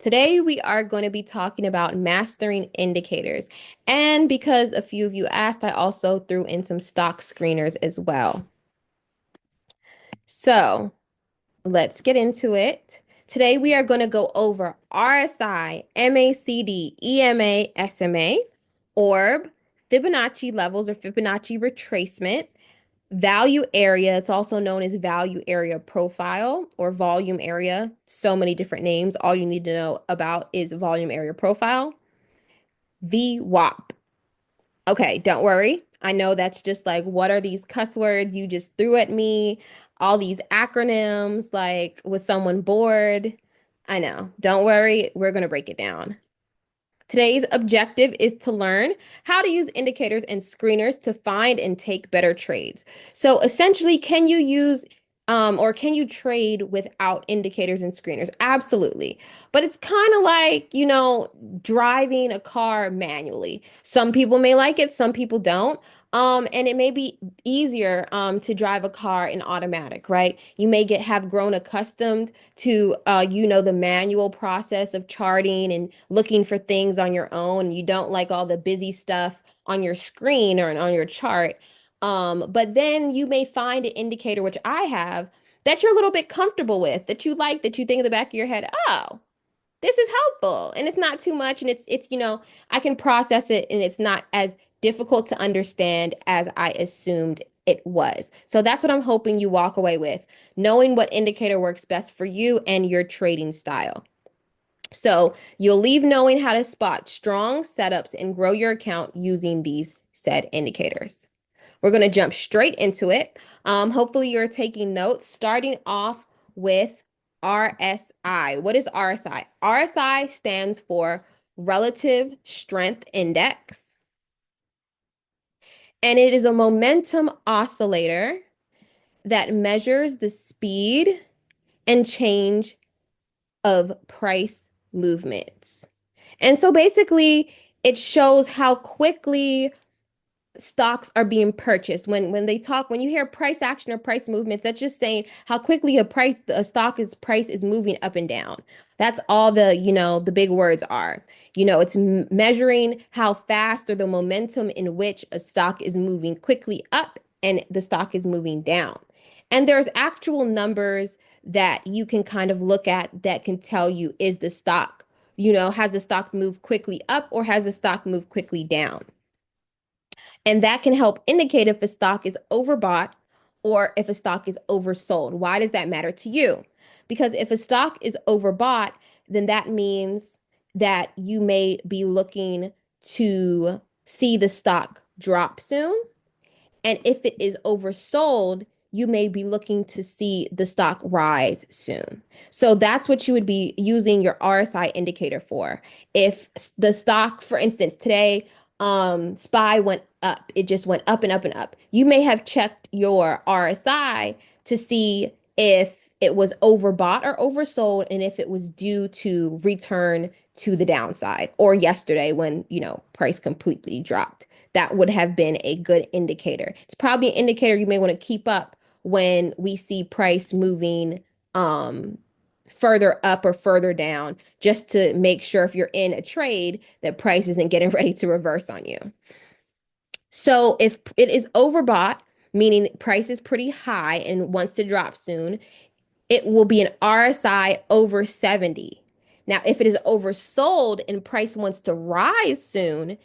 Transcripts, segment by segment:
Today, we are going to be talking about mastering indicators. And because a few of you asked, I also threw in some stock screeners as well. So let's get into it. Today, we are going to go over RSI, MACD, EMA, SMA, ORB, Fibonacci levels or Fibonacci retracement, value area. It's also known as value area profile or volume area. So many different names. All you need to know about is volume area profile. VWAP. Okay, don't worry. I know that's just like, what are these cuss words you just threw at me? All these acronyms, like, was someone bored? I know. Don't worry. We're going to break it down. Today's objective is to learn how to use indicators and screeners to find and take better trades. So essentially, can you use or can you trade without indicators and screeners? Absolutely. But it's kind of like, driving a car manually. Some people may like it, some people don't. And it may be easier to drive a car in automatic, right? You may have grown accustomed to the manual process of charting and looking for things on your own. You don't like all the busy stuff on your screen or on your chart. But then you may find an indicator, which I have, that you're a little bit comfortable with, that you like, that you think in the back of your head, oh, this is helpful and it's not too much and it's I can process it and it's not as difficult to understand as I assumed it was. So that's what I'm hoping you walk away with, knowing what indicator works best for you and your trading style. So you'll leave knowing how to spot strong setups and grow your account using these said indicators. We're going to jump straight into it. Hopefully, you're taking notes, starting off with RSI. What is RSI? RSI stands for Relative Strength Index, and it is a momentum oscillator that measures the speed and change of price movements. And so basically, it shows how quickly stocks are being purchased. When you hear price action or price movements, that's just saying how quickly a stock price is moving up and down. That's all the big words are. It's measuring how fast or the momentum in which a stock is moving quickly up and the stock is moving down. And there's actual numbers that you can kind of look at that can tell you, is the stock, has the stock moved quickly up or has the stock moved quickly down? And that can help indicate if a stock is overbought or if a stock is oversold. Why does that matter to you? Because if a stock is overbought, then that means that you may be looking to see the stock drop soon. And if it is oversold, you may be looking to see the stock rise soon. So that's what you would be using your RSI indicator for. If the stock, for instance, today, SPY went up, it just went up and up and up. You may have checked your RSI to see if it was overbought or oversold and if it was due to return to the downside, or yesterday when, price completely dropped. That would have been a good indicator. It's probably an indicator you may want to keep up when we see price moving further up or further down, just to make sure if you're in a trade that price isn't getting ready to reverse on you. So if it is overbought, meaning price is pretty high and wants to drop soon, it will be an RSI over 70. Now, if it is oversold and price wants to rise soon,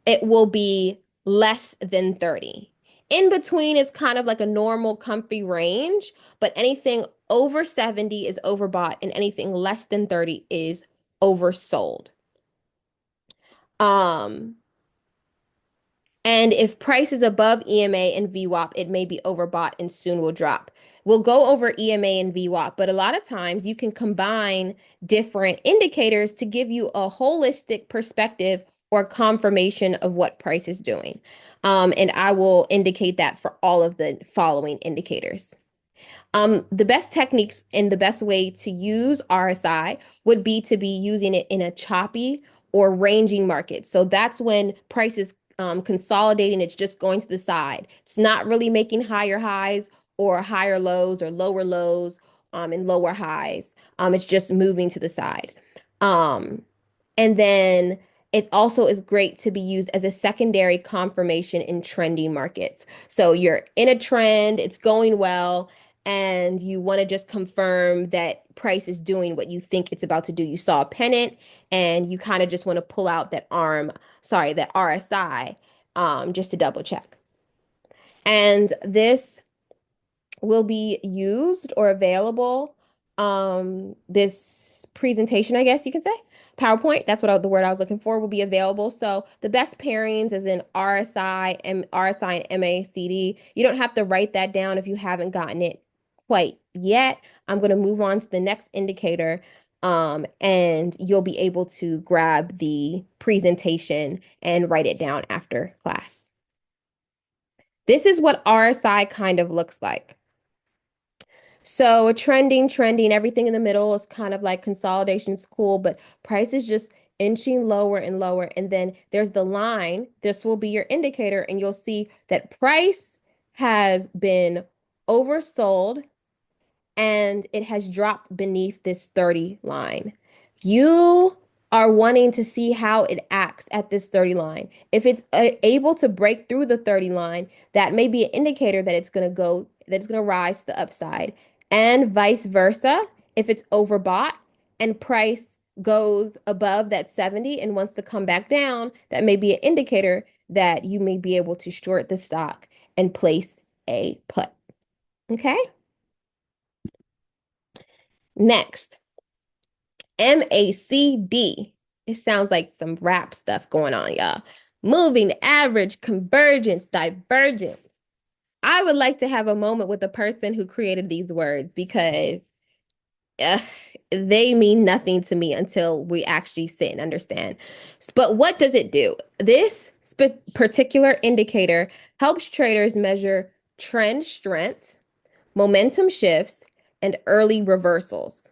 it will be less than 30. In between is kind of like a normal comfy range, but anything over 70 is overbought and anything less than 30 is oversold. Um, and if price is above EMA and VWAP, it may be overbought and soon will drop. We'll go over EMA and VWAP, but a lot of times you can combine different indicators to give you a holistic perspective or confirmation of what price is doing. And I will indicate that for all of the following indicators. The best techniques and the best way to use RSI would be to be using it in a choppy or ranging market. So that's when price is consolidating, it's just going to the side. It's not really making higher highs or higher lows or lower lows and lower highs. It's just moving to the side. Um, and then it also is great to be used as a secondary confirmation in trending markets. So you're in a trend, it's going well, and you want to just confirm that price is doing what you think it's about to do. You saw a pennant and you kind of just want to pull out that RSI, just to double check. And this will be used or available. This presentation, I guess you can say, PowerPoint, that's the word I was looking for, will be available. So the best pairings is in RSI and MACD. You don't have to write that down if you haven't gotten it quite yet. I'm going to move on to the next indicator. And you'll be able to grab the presentation and write it down after class. This is what RSI kind of looks like. So trending, everything in the middle is kind of like consolidation. It's cool, but price is just inching lower and lower. And then there's the line. This will be your indicator, and you'll see that price has been oversold and it has dropped beneath this 30 line. You are wanting to see how it acts at this 30 line. If it's able to break through the 30 line, that may be an indicator that it's going to rise to the upside, and vice versa. If it's overbought and price goes above that 70 and wants to come back down, that may be an indicator that you may be able to short the stock and place a put. Okay? Next, MACD. It sounds like some rap stuff going on, y'all. Moving average, convergence, divergence. I would like to have a moment with the person who created these words because ugh, they mean nothing to me until we actually sit and understand. But what does it do? This particular indicator helps traders measure trend strength, momentum shifts, and early reversals.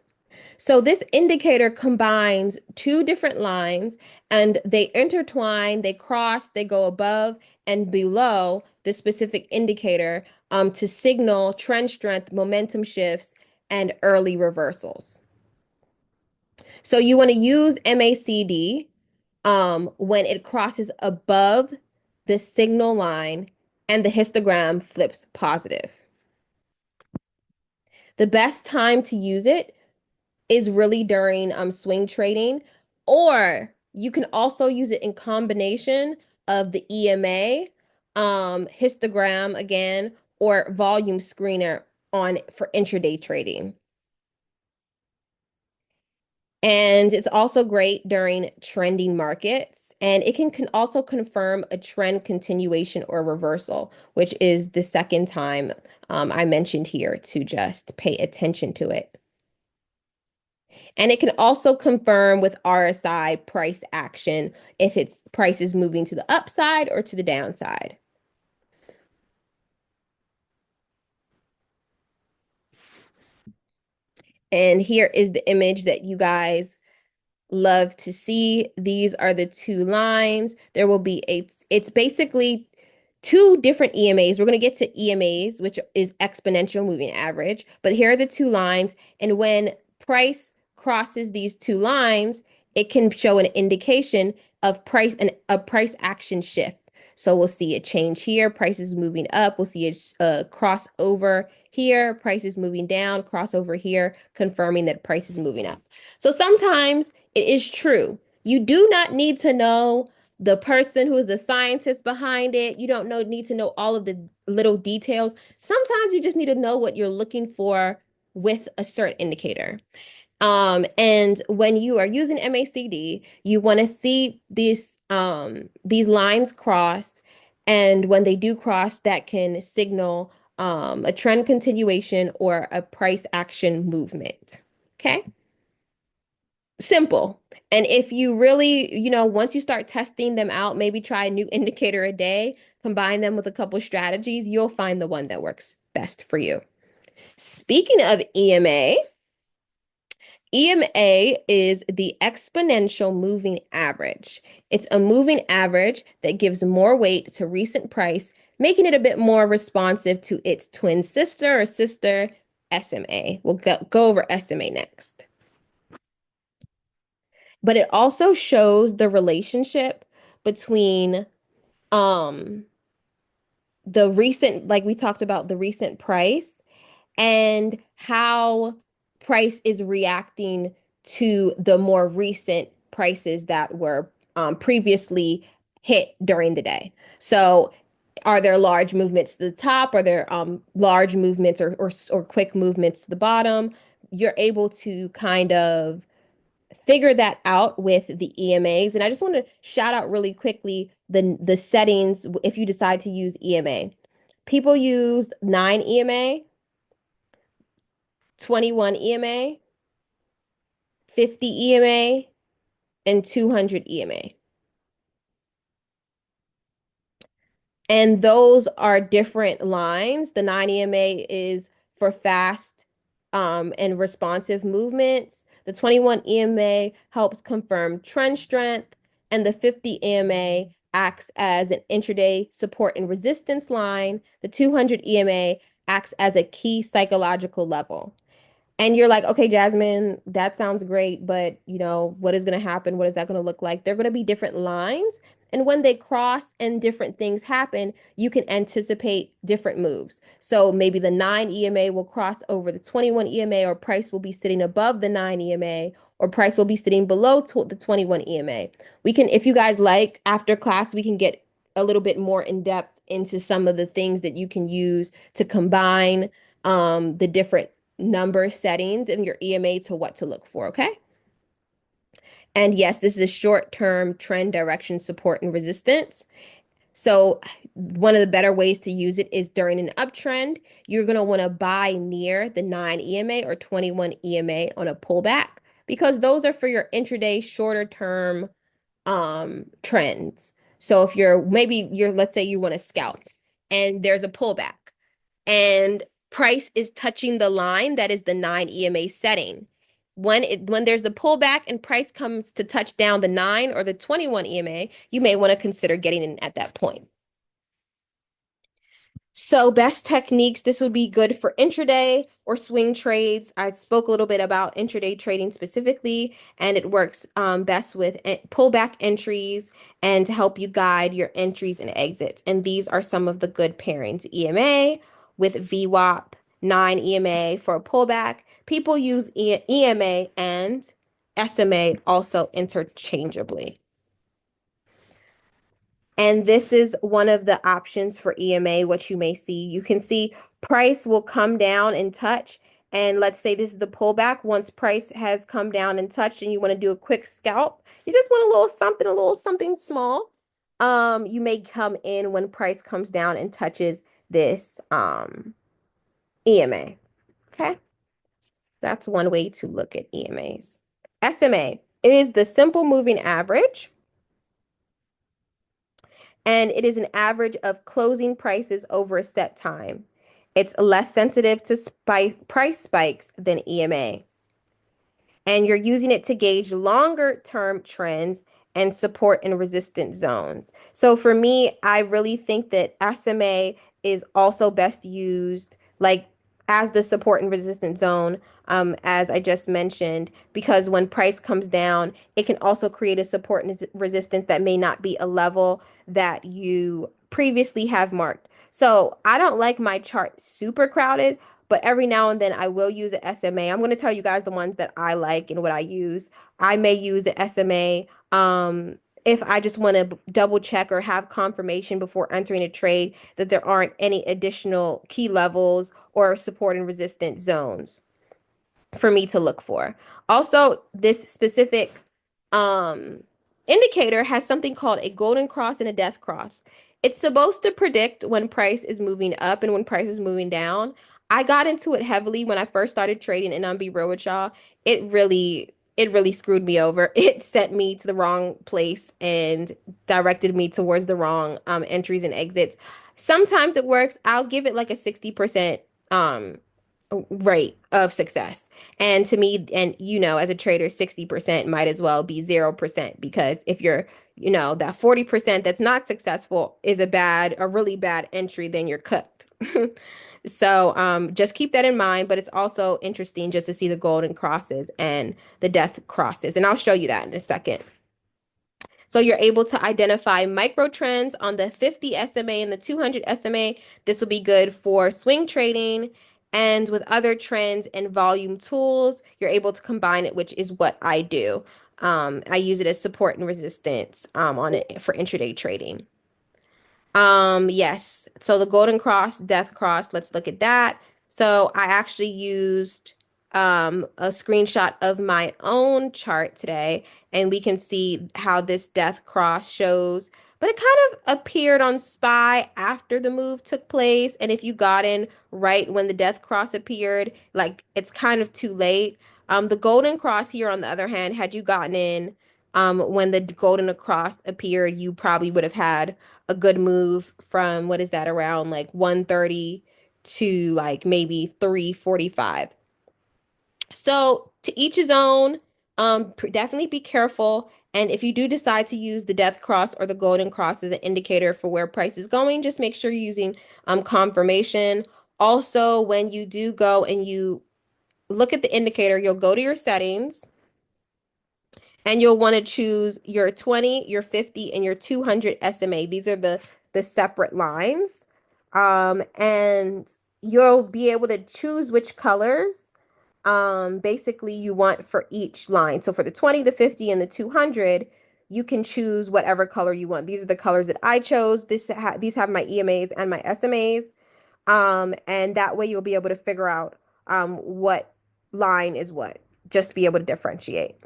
So this indicator combines two different lines and they intertwine, they cross, they go above and below the specific indicator to signal trend strength, momentum shifts, and early reversals. So you want to use MACD when it crosses above the signal line and the histogram flips positive. The best time to use it is really during swing trading, or you can also use it in combination of the EMA, histogram again, or volume screener on for intraday trading. And it's also great during trending markets. And it can also confirm a trend continuation or reversal, which is the second time I mentioned here to just pay attention to it. And it can also confirm with RSI price action if its price is moving to the upside or to the downside. And here is the image that you guys love to see. These are the two lines. There will be it's basically two different EMAs. We're going to get to EMAs, which is exponential moving average, but here are the two lines. And when price crosses these two lines, it can show an indication of price and a price action shift. So we'll see a change here, price is moving up. We'll see a crossover here, price is moving down, crossover here, confirming that price is moving up. So sometimes it is true. You do not need to know the person who is the scientist behind it. You don't need to know all of the little details. Sometimes you just need to know what you're looking for with a certain indicator. And when you are using MACD, you want to see these lines cross, and when they do cross, that can signal a trend continuation or a price action movement. Okay? Simple. And if you really, once you start testing them out, maybe try a new indicator a day, combine them with a couple strategies, you'll find the one that works best for you. Speaking of EMA, EMA is the exponential moving average. It's a moving average that gives more weight to recent price, making it a bit more responsive to its twin sister or sister, SMA. We'll go over SMA next. but it also shows the relationship between um the recent, like we talked about, the recent price and how price is reacting to the more recent prices that were previously hit during the day. So, are there large movements to the top? Are there large movements or quick movements to the bottom? You're able to kind of figure that out with the EMAs. And I just want to shout out really quickly the settings if you decide to use EMA. People use 9 EMA, 21 EMA, 50 EMA, and 200 EMA. And those are different lines. The 9 EMA is for fast and responsive movements. The 21 EMA helps confirm trend strength, and the 50 EMA acts as an intraday support and resistance line. The 200 EMA acts as a key psychological level. And you're like, okay, Jasmine, that sounds great, but what is going to happen? What is that going to look like? They're going to be different lines. And when they cross and different things happen, you can anticipate different moves. So maybe the 9 EMA will cross over the 21 EMA, or price will be sitting above the 9 EMA, or price will be sitting below the 21 EMA. We can, if you guys like, after class, we can get a little bit more in depth into some of the things that you can use to combine the different number settings in your EMA to what to look for, okay? And yes, this is a short-term trend direction support and resistance. So one of the better ways to use it is during an uptrend. You're going to want to buy near the 9 EMA or 21 EMA on a pullback because those are for your intraday shorter term trends. So if let's say you want to scalp and there's a pullback and price is touching the line that is the 9 EMA setting. When there's the pullback and price comes to touch down the 9 or the 21 EMA, you may want to consider getting in at that point. So best techniques, this would be good for intraday or swing trades. I spoke a little bit about intraday trading specifically, and it works best with pullback entries and to help you guide your entries and exits. And these are some of the good pairings. EMA with VWAP, 9 EMA for a pullback. People use EMA and SMA also interchangeably. And this is one of the options for EMA, what you may see. You can see price will come down and touch. And let's say this is the pullback. Once price has come down and touched and you want to do a quick scalp, you just want a little something small. You may come in when price comes down and touches this EMA. Okay. That's one way to look at EMAs. SMA, it is the simple moving average. And it is an average of closing prices over a set time. It's less sensitive to price spikes than EMA. And you're using it to gauge longer term trends and support and resistance zones. So for me, I really think that SMA is also best used like as the support and resistance zone, as I just mentioned, because when price comes down, it can also create a support and resistance that may not be a level that you previously have marked. So I don't like my chart super crowded, but every now and then I will use an SMA. I'm going to tell you guys the ones that I like and what I use. I may use an SMA if I just want to double check or have confirmation before entering a trade that there aren't any additional key levels or support and resistance zones for me to look for. Also, this specific um, indicator has something called a golden cross and a death cross. It's supposed to predict when price is moving up and when price is moving down. I got into it heavily when I first started trading, and I'll be real with y'all, it really screwed me over. It sent me to the wrong place and directed me towards the wrong entries and exits. Sometimes it works. I'll give it like a 60% um rate of success. And to me, and as a trader, 60% might as well be 0% because if you're, that 40% that's not successful is a really bad entry, then you're cooked. So just keep that in mind, but it's also interesting just to see the golden crosses and the death crosses. And I'll show you that in a second. So you're able to identify micro trends on the 50 SMA and the 200 SMA. This will be good for swing trading. And with other trends and volume tools, you're able to combine it, which is what I do. I use it as support and resistance on it for intraday trading. Yes. So the golden cross, death cross, let's look at that. So I actually used a screenshot of my own chart today, and we can see how this death cross shows, but it kind of appeared on SPY after the move took place. And if you got in right when the death cross appeared, like it's kind of too late. The golden cross here, on the other hand, had you gotten in when the golden cross appeared, you probably would have had a good move from what is that around like 1:30 to like maybe 3:45. So to each his own. Definitely be careful. And if you do decide to use the death cross or the golden cross as an indicator for where price is going, just make sure you're using confirmation. Also, when you do go and you look at the indicator, you'll go to your settings and you'll want to choose your 20, your 50, and your 200 SMA. These are the separate lines. And you'll be able to choose which colors basically you want for each line. So for the 20, the 50, and the 200, you can choose whatever color you want. These are the colors that I chose. These have my EMAs and my SMAs. And that way you'll be able to figure out what line is what. Just be able to differentiate.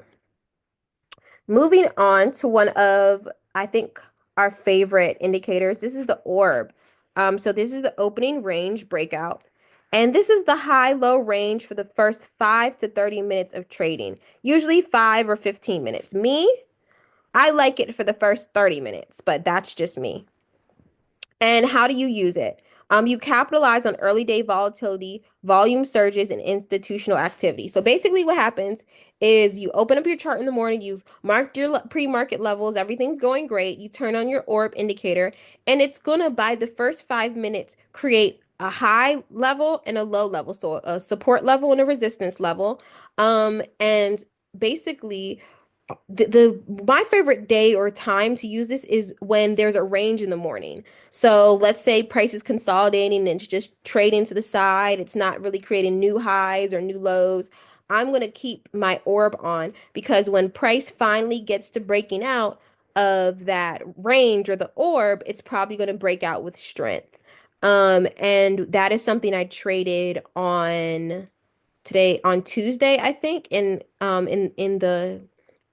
Moving on to one of, I think, our favorite indicators. This is the orb. So this is the opening range breakout. And this is the high-low range for the first 5 to 30 minutes of trading, usually 5 or 15 minutes. I like it for the first 30 minutes, but that's just me. And how do you use it? You capitalize on early day volatility, volume surges, and institutional activity. So basically, what happens is you open up your chart in the morning, you've marked your pre-market levels, everything's going great. You turn on your orb indicator, and it's gonna, by the first 5 minutes, create a high level and a low level. So a support level and a resistance level. And basically, my favorite day or time to use this is when there's a range in the morning. So let's say price is consolidating and it's just trading to the side. It's not really creating new highs or new lows. I'm going to keep my orb on because when price finally gets to breaking out of that range or the orb, it's probably going to break out with strength. And that is something I traded on today on Tuesday, I think, in the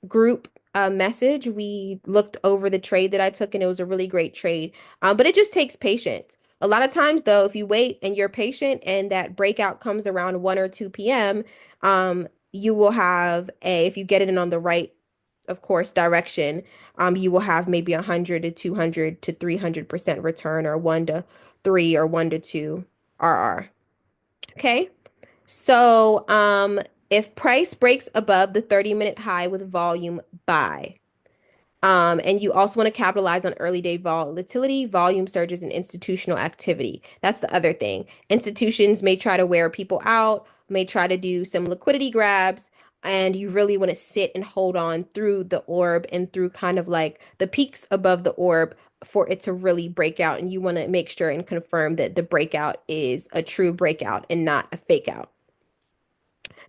group message. We looked over the trade that I took, and it was a really great trade. But it just takes patience. A lot of times, though, if you wait and you're patient and that breakout comes around 1 or 2 p.m., you will have if you get it in on the right, of course, direction, you will have maybe 100 to 200 to 300% return, or 1 to 3 or 1 to 2 RR. Okay. So, if price breaks above the 30-minute high with volume, buy. And you also want to capitalize on early day volatility, volume surges, and institutional activity. That's the other thing. Institutions may try to wear people out, may try to do some liquidity grabs, and you really want to sit and hold on through the orb and through kind of like the peaks above the orb for it to really break out. And you want to make sure and confirm that the breakout is a true breakout and not a fake out.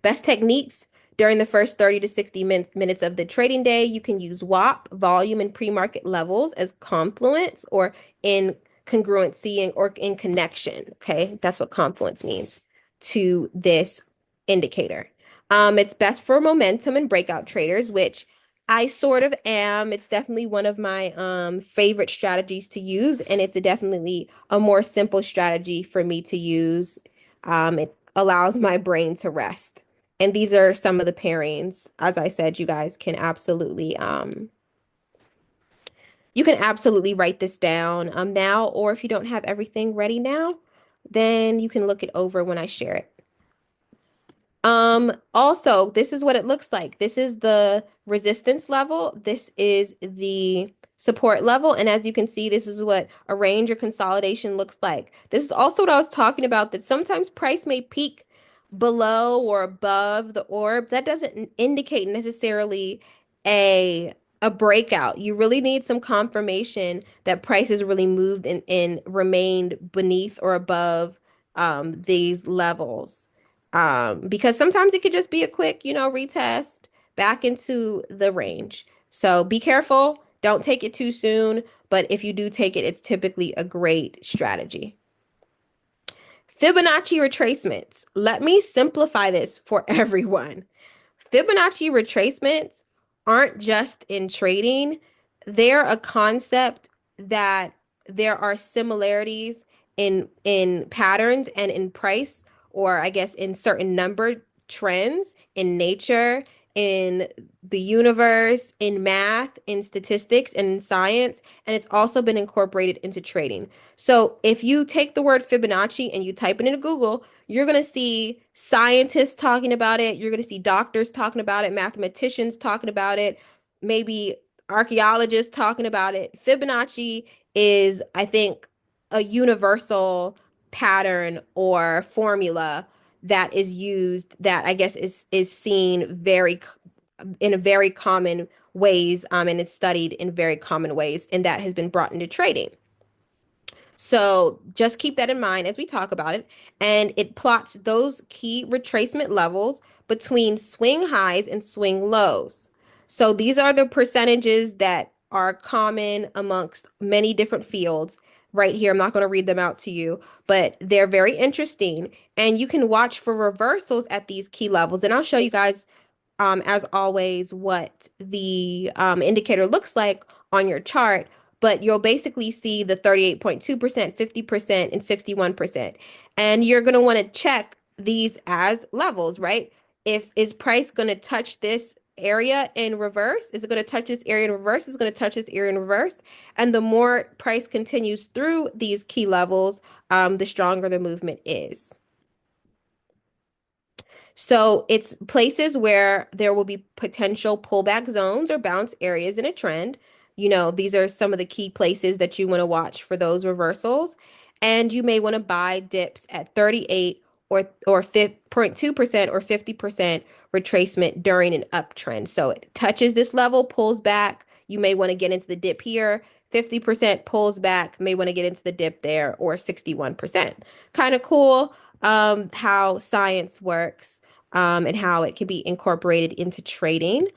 Best techniques during the first 30 to 60 minutes of the trading day, you can use WAP, volume and pre-market levels, as confluence or in congruency or in connection. Okay, that's what confluence means to this indicator. It's best for momentum and breakout traders, which I sort of am. It's definitely one of my favorite strategies to use, and it's definitely a more simple strategy for me to use. It allows my brain to rest. And these are some of the pairings. As I said, you can absolutely write this down now, or if you don't have everything ready now, then you can look it over when I share it. Also, this is what it looks like. This is the resistance level. This is the support level. And as you can see, this is what a range or consolidation looks like. This is also what I was talking about, that sometimes price may peak below or above the orb. That doesn't indicate necessarily a a breakout. You really need some confirmation that prices really moved and remained beneath or above these levels. Because sometimes it could just be a quick, retest back into the range. So be careful. Don't take it too soon. But if you do take it, it's typically a great strategy. Fibonacci retracements. Let me simplify this for everyone. Fibonacci retracements aren't just in trading, they're a concept that there are similarities in patterns and in price, or I guess in certain number trends in nature, in the universe, in math, in statistics, and in science, and it's also been incorporated into trading. So if you take the word Fibonacci and you type it into Google, you're going to see scientists talking about it. You're going to see doctors talking about it, mathematicians talking about it, maybe archaeologists talking about it. Fibonacci is, I think, a universal pattern or formula that is used, that I guess is seen in a very common ways, and it's studied in very common ways, and that has been brought into trading. So just keep that in mind as we talk about it. And it plots those key retracement levels between swing highs and swing lows. So these are the percentages that are common amongst many different fields. Right here, I'm not going to read them out to you, but they're very interesting. And you can watch for reversals at these key levels. And I'll show you guys, as always, what the indicator looks like on your chart, but you'll basically see the 38.2%, 50%, and 61%. And you're going to want to check these as levels, right? If is price going to touch this area in reverse? Is it going to touch this area in reverse? Is it going to touch this area in reverse? And the more price continues through these key levels, the stronger the movement is. So it's places where there will be potential pullback zones or bounce areas in a trend. These are some of the key places that you want to watch for those reversals. And you may want to buy dips at 38 or 0.2% or 50% retracement during an uptrend. So it touches this level, pulls back. You may want to get into the dip here. 50% pulls back, may want to get into the dip there, or 61%. Kind of cool, how science works, and how it can be incorporated into trading.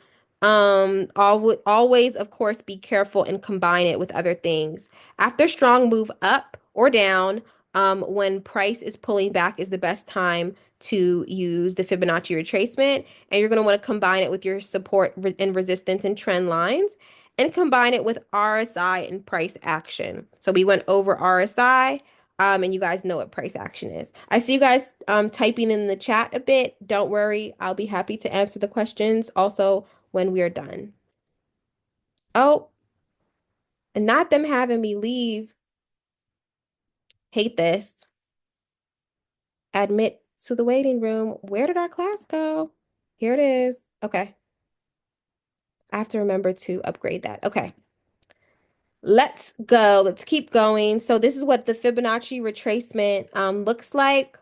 Always, of course, be careful and combine it with other things. After strong move up or down, when price is pulling back is the best time to use the Fibonacci retracement. And you're going to want to combine it with your support and resistance and trend lines, and combine it with RSI and price action. So we went over RSI. And you guys know what price action is. I see you guys typing in the chat a bit. Don't worry, I'll be happy to answer the questions also when we are done. Oh, and not them having me leave. Hate this. Admit to the waiting room. Where did our class go? Here it is. Okay. I have to remember to upgrade that. Okay. Let's go. Let's keep going. So this is what the Fibonacci retracement looks like.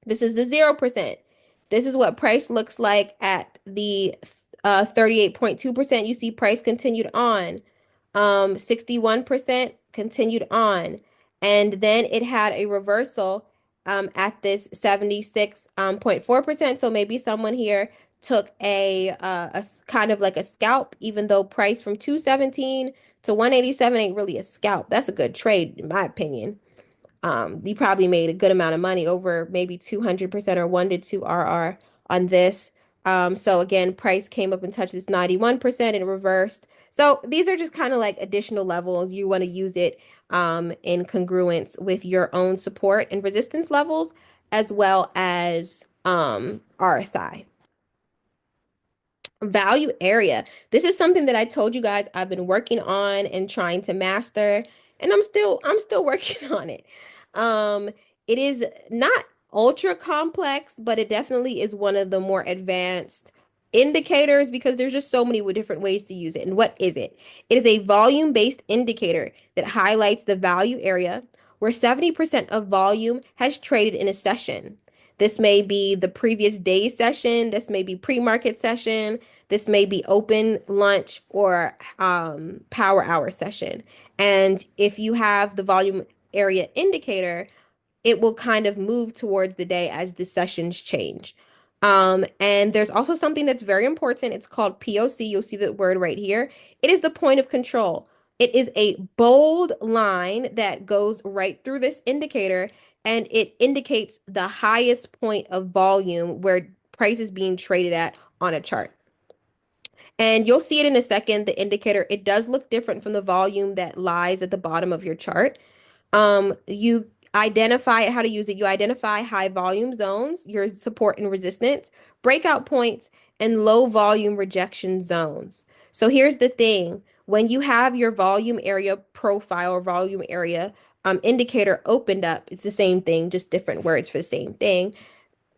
This is the 0%. This is what price looks like at the 38.2%. You see price continued on. 61% continued on. And then it had a reversal at this 76.4%. So maybe someone here took a kind of like a scalp, even though price from 217 to 187 ain't really a scalp. That's a good trade, in my opinion. You probably made a good amount of money, over maybe 200% or 1 to 2 RR on this. So again, price came up and touched this 91% and reversed. So these are just kind of like additional levels. You want to use it in congruence with your own support and resistance levels, as well as RSI. Value area. This is something that I told you guys I've been working on and trying to master, and I'm still working on it. Um, it is not ultra complex, but it definitely is one of the more advanced indicators because there's just so many different ways to use it. And what is it? It is a volume-based indicator that highlights the value area where 70% of volume has traded in a session. This may be the previous day's session. This may be pre-market session. This may be open, lunch, or power hour session. And if you have the volume area indicator, it will kind of move towards the day as the sessions change. And there's also something that's very important. It's called POC. You'll see the word right here. It is the point of control. It is a bold line that goes right through this indicator, and it indicates the highest point of volume where price is being traded at on a chart. And you'll see it in a second, the indicator. It does look different from the volume that lies at the bottom of your chart. You identify how to use it. You identify high volume zones, your support and resistance, breakout points, and low volume rejection zones. So here's the thing. When you have your volume area profile or volume area indicator opened up, it's the same thing, just different words for the same thing.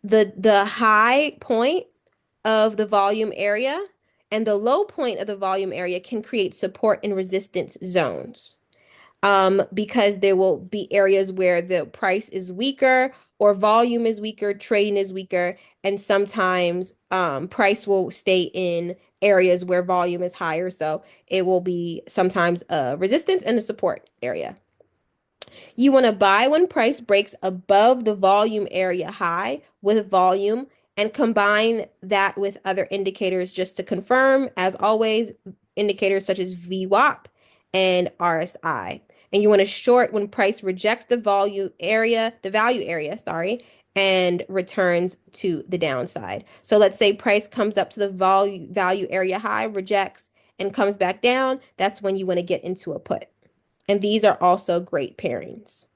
The high point of the volume area and the low point of the volume area can create support and resistance zones. Because there will be areas where the price is weaker or volume is weaker, trading is weaker, and sometimes price will stay in areas where volume is higher. So it will be sometimes a resistance and a support area. You want to buy when price breaks above the volume area high with volume and combine that with other indicators just to confirm, as always, indicators such as VWAP and RSI. And you want to short when price rejects the value area, sorry, and returns to the downside. So let's say price comes up to the value area high, rejects, and comes back down. That's when you want to get into a put. And these are also great pairings.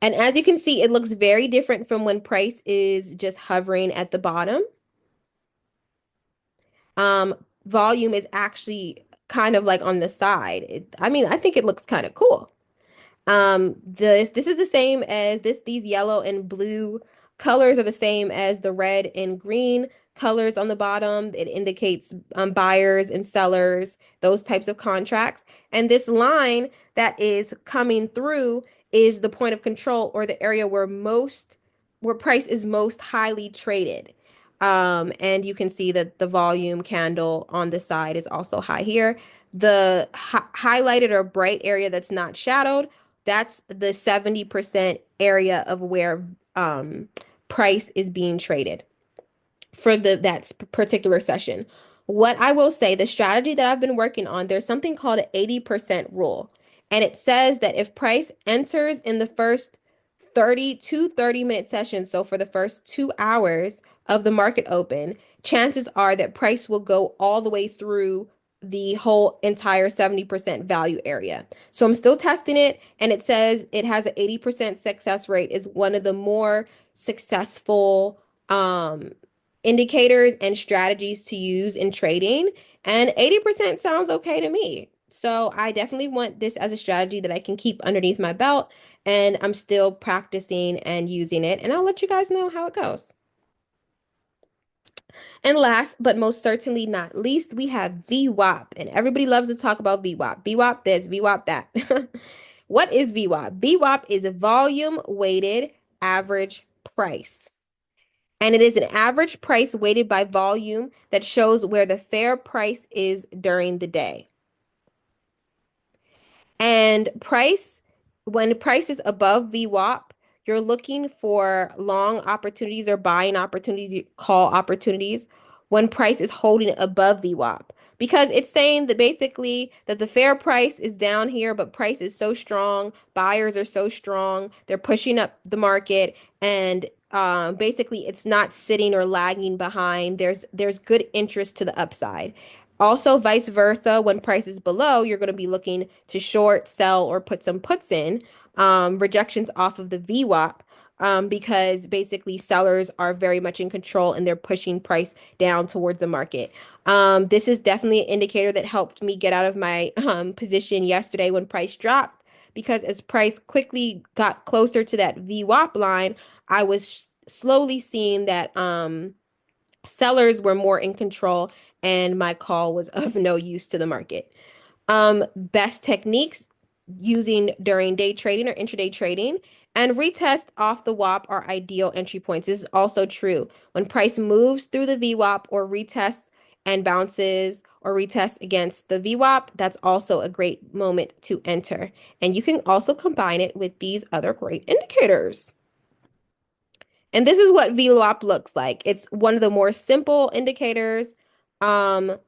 And as you can see, it looks very different from when price is just hovering at the bottom. Volume is actually kind of like on the side. I mean, I think it looks kind of cool. This is the same as these yellow and blue colors are the same as the red and green colors on the bottom. It indicates buyers and sellers, those types of contracts. And this line that is coming through is the point of control or the area where price is most highly traded. And you can see that the volume candle on the side is also high here. The highlighted or bright area that's not shadowed, that's the 70% area of where price is being traded for that particular session. What I will say, the strategy that I've been working on, there's something called an 80% rule. And it says that if price enters in the first 30-minute sessions, so for the first 2 hours of the market open, chances are that price will go all the way through the whole entire 70% value area. So I'm still testing it, and it says it has an 80% success rate, is one of the more successful indicators and strategies to use in trading. And 80% sounds okay to me. So I definitely want this as a strategy that I can keep underneath my belt, and I'm still practicing and using it, and I'll let you guys know how it goes. And last but most certainly not least, we have VWAP, and everybody loves to talk about VWAP. VWAP this, VWAP that. What is VWAP? VWAP is a volume weighted average price. And it is an average price weighted by volume that shows where the fair price is during the day. And when price is above VWAP, you're looking for long opportunities or buying opportunities, call opportunities when price is holding above VWAP. Because it's saying that basically that the fair price is down here, but price is so strong, buyers are so strong, they're pushing up the market, and basically it's not sitting or lagging behind. There's good interest to the upside. Also, vice versa, when price is below, you're going to be looking to short, sell, or put some puts in, rejections off of the VWAP, because basically sellers are very much in control and they're pushing price down towards the market. This is definitely an indicator that helped me get out of my position yesterday when price dropped, because as price quickly got closer to that VWAP line, I was slowly seeing that Sellers were more in control, and my call was of no use to the market. Best techniques using during day trading or intraday trading and retest off the WAP are ideal entry points. This is also true. When price moves through the VWAP or retests and bounces or retests against the VWAP, that's also a great moment to enter. And you can also combine it with these other great indicators. And this is what VWAP looks like. It's one of the more simple indicators. Um,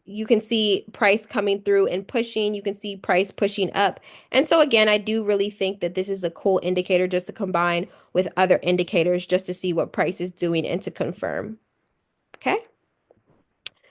you can see price coming through and pushing. You can see price pushing up. And so again, I do really think that this is a cool indicator just to combine with other indicators just to see what price is doing and to confirm. Okay.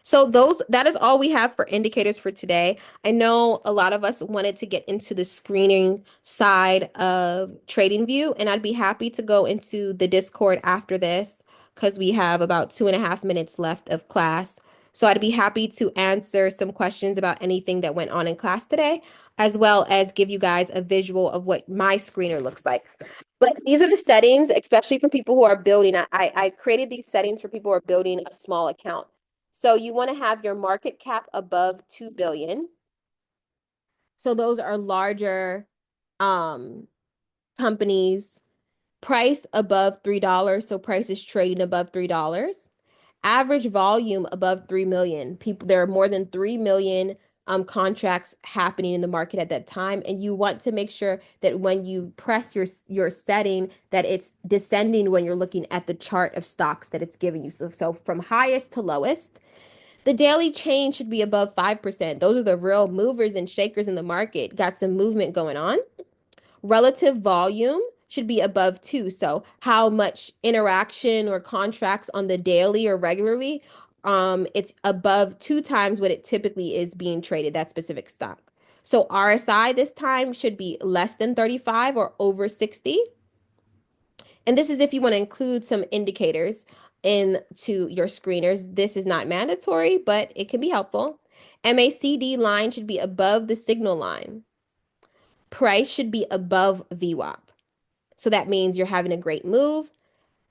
So that is all we have for indicators for today. I know a lot of us wanted to get into the screening side of TradingView, and I'd be happy to go into the Discord after this because we have about 2.5 minutes left of class. So I'd be happy to answer some questions about anything that went on in class today, as well as give you guys a visual of what my screener looks like. But these are the settings, especially for people who are building. I created these settings for people who are building a small account. So you want to have your market cap above 2 billion. So those are larger companies. Price above $3. So price is trading above $3. Average volume above 3 million. People, there are more than 3 million contracts happening in the market at that time, and you want to make sure that when you press your setting that it's descending when you're looking at the chart of stocks that it's giving you. So from highest to lowest. The daily change should be above 5%. Those are the real movers and shakers in the market. Got some movement going on. Relative volume should be above 2. So how much interaction or contracts on the daily or regularly, it's above 2 times what it typically is being traded, that specific stock. So RSI this time should be less than 35 or over 60. And this is if you want to include some indicators into your screeners. This is not mandatory, but it can be helpful. MACD line should be above the signal line. Price should be above VWAP. So that means you're having a great move.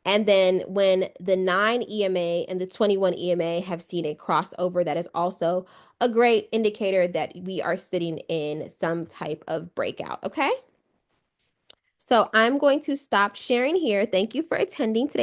And then when the 9 EMA and the 21 EMA have seen a crossover, that is also a great indicator that we are sitting in some type of breakout. Okay. So I'm going to stop sharing here. Thank you for attending today.